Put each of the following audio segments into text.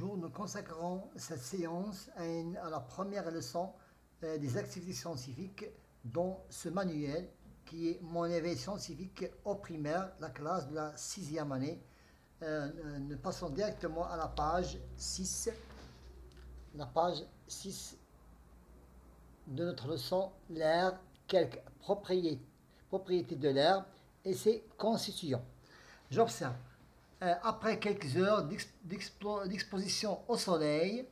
Bonjour, nous consacrerons cette séance à la première leçon des activités scientifiques dans ce manuel qui est mon éveil scientifique au primaire, la classe de la 6e année. Nous passons directement à la page 6, de notre leçon, l'air, quelques propriétés de l'air et ses constituants. J'observe. Après quelques heures d'exposition au soleil,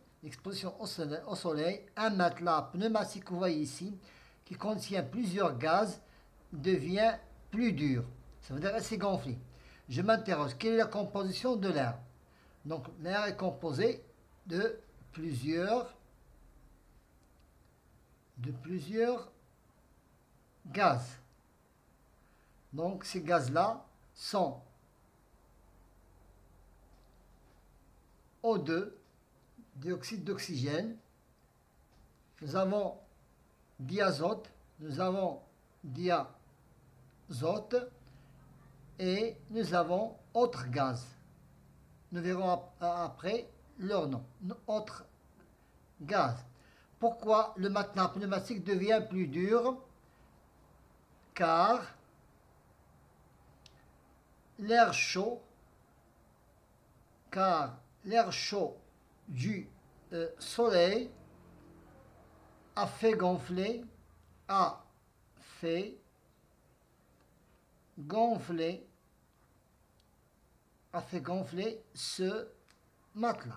un matelas pneumatique, vous voyez ici, qui contient plusieurs gaz, devient plus dur. Ça veut dire assez gonflé. Je m'interroge, quelle est la composition de l'air? Donc l'air est composé de plusieurs gaz. Donc ces gaz-là sont O2, dioxyde d'oxygène, nous avons diazote, et nous avons autres gaz. Nous verrons après leur nom, autres gaz. Pourquoi le matelas pneumatique devient plus dur? Car l'air chaud du soleil a fait gonfler ce matelas.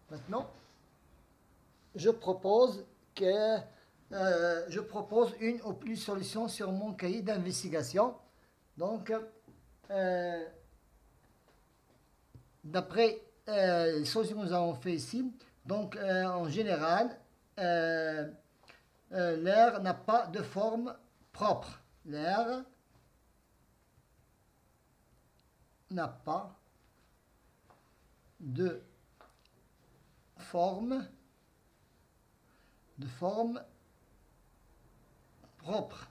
Maintenant, je propose une ou plus solutions sur mon cahier d'investigation. Donc, d'après les solutions que nous avons fait ici, donc en général, l'air n'a pas de forme propre. L'air n'a pas de forme propre.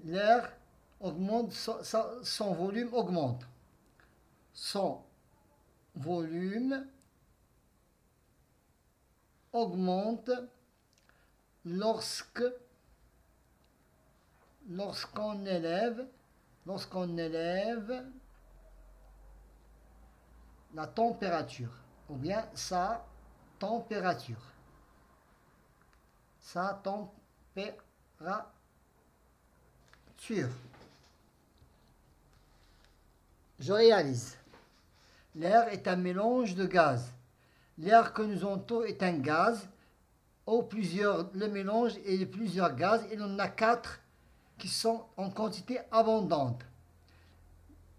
L'air augmente, son volume augmente. Son volume augmente lorsqu'on élève la température, ou bien sa température. Je réalise. L'air est un mélange de gaz. L'air que nous entoure est un gaz. Le mélange est de plusieurs gaz. Il y en a 4 qui sont en quantité abondante.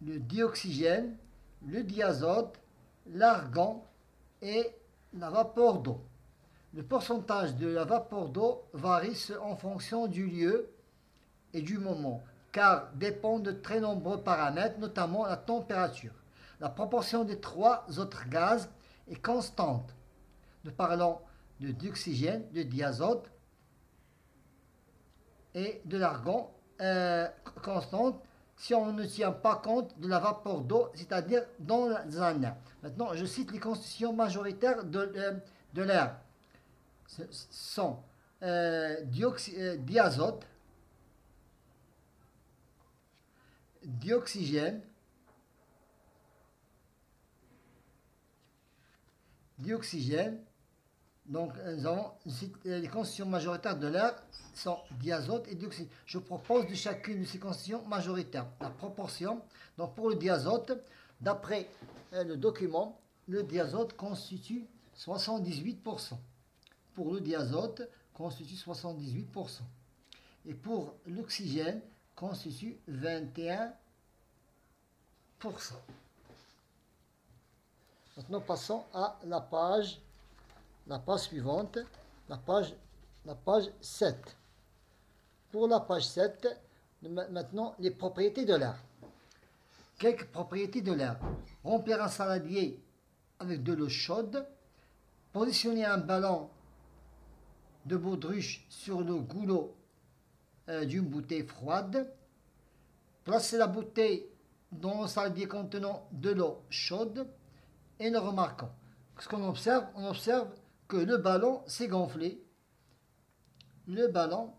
Le dioxygène, le diazote, l'argon et la vapeur d'eau. Le pourcentage de la vapeur d'eau varie en fonction du lieu et du moment, car dépend de très nombreux paramètres, notamment la température. La proportion des 3 autres gaz est constante. Nous parlons de dioxygène, de diazote et de l'argon constante si on ne tient pas compte de la vapeur d'eau, c'est-à-dire dans un air. Maintenant, je cite les constitutions majoritaires de l'air. Ce sont diazote, dioxygène, donc nous avons les constitutions majoritaires de l'air sont diazote et dioxygène. Je propose de chacune de ces constitutions majoritaires la proportion. Donc pour le diazote, d'après le document, le diazote constitue 78%. Pour le diazote, constitue 78%. Et pour l'oxygène, constitue 21%. Maintenant, passons à la page suivante, la page 7. Pour la page 7, maintenant, les propriétés de l'air. Quelques propriétés de l'air. Remplir un saladier avec de l'eau chaude. Positionner un ballon de baudruche sur le goulot d'une bouteille froide. Placez la bouteille dans le saladier contenant de l'eau chaude et nous remarquons. Ce qu'on observe, on observe que le ballon s'est gonflé. Le ballon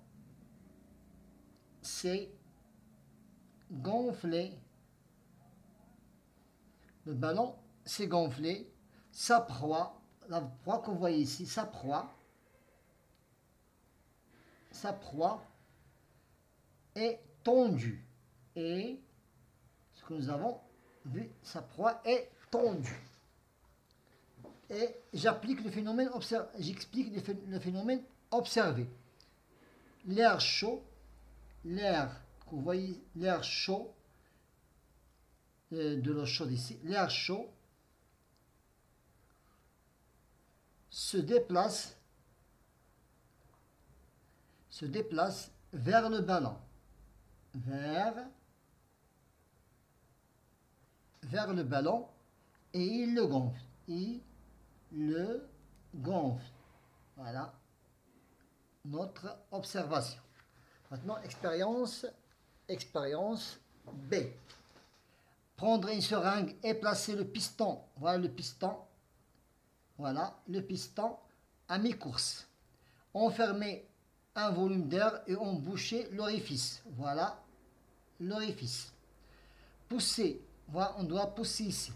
s'est gonflé. Le ballon s'est gonflé. Sa proie, la proie que vous voyez ici, sa proie est tendue. Et ce que nous avons vu, sa proie est tendue. Et j'explique le phénomène observé. L'air chaud, vous voyez, l'air chaud, de l'eau chaude ici, l'air chaud se déplace vers le ballon, vers le ballon, et il le gonfle. Il le gonfle. Voilà notre observation. Maintenant, expérience B. Prendre une seringue et placer le piston. Voilà le piston. Voilà le piston à mi-course. Enfermer un volume d'air et emboucher l'orifice. Voilà l'orifice. Pousser. Voilà, on doit pousser ici.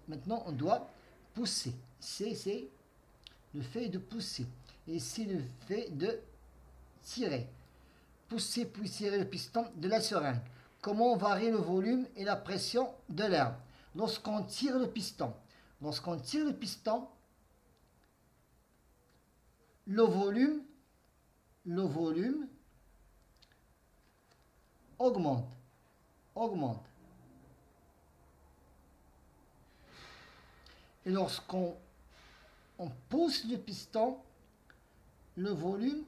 Maintenant, on doit pousser. C'est le fait de pousser. Et ici, le fait de tirer. Pousser puis tirer le piston de la seringue. Comment varier le volume et la pression de l'air? Lorsqu'on tire le piston, le volume augmente. Et lorsqu'on pousse le piston, le volume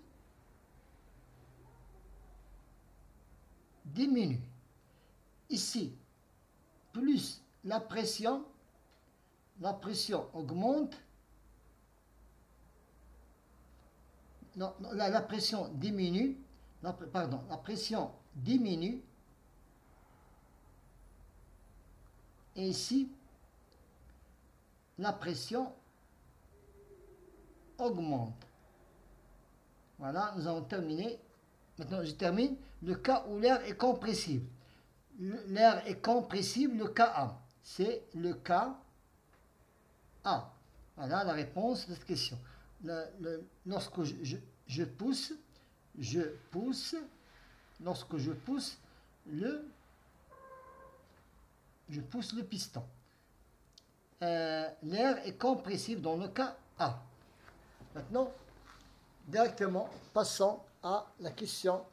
diminue. Ici, plus la pression augmente. Non, la pression diminue. La pression diminue. Et ici, la pression augmente. Voilà, nous avons terminé. Maintenant, je termine. Le cas où l'air est compressible. L'air est compressible, le cas A. C'est le cas A. Voilà la réponse de cette question. Lorsque je pousse, lorsque je pousse le piston. L'air est compressible dans le cas A. Maintenant, directement, passons à la question.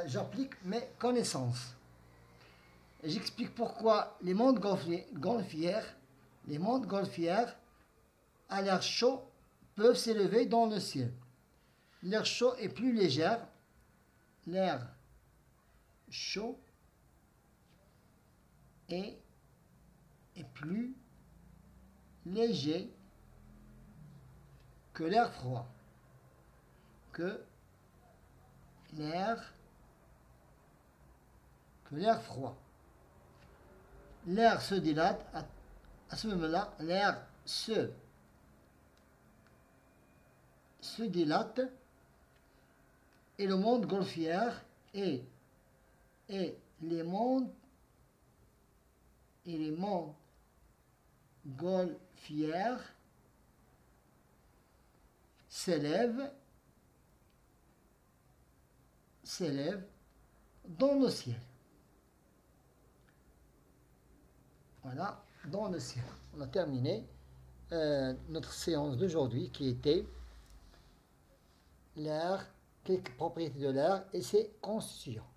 J'applique mes connaissances. J'explique pourquoi les mondes golfières à l'air chaud peuvent s'élever dans le ciel. L'air chaud est plus léger. L'air chaud est plus léger que l'air froid. L'air se dilate, à ce moment-là, l'air se dilate et le monde golfière et les mondes golfières s'élèvent dans le ciel. Voilà, dans le ciel. On a terminé notre séance d'aujourd'hui qui était l'air, quelques propriétés de l'air et ses constituants.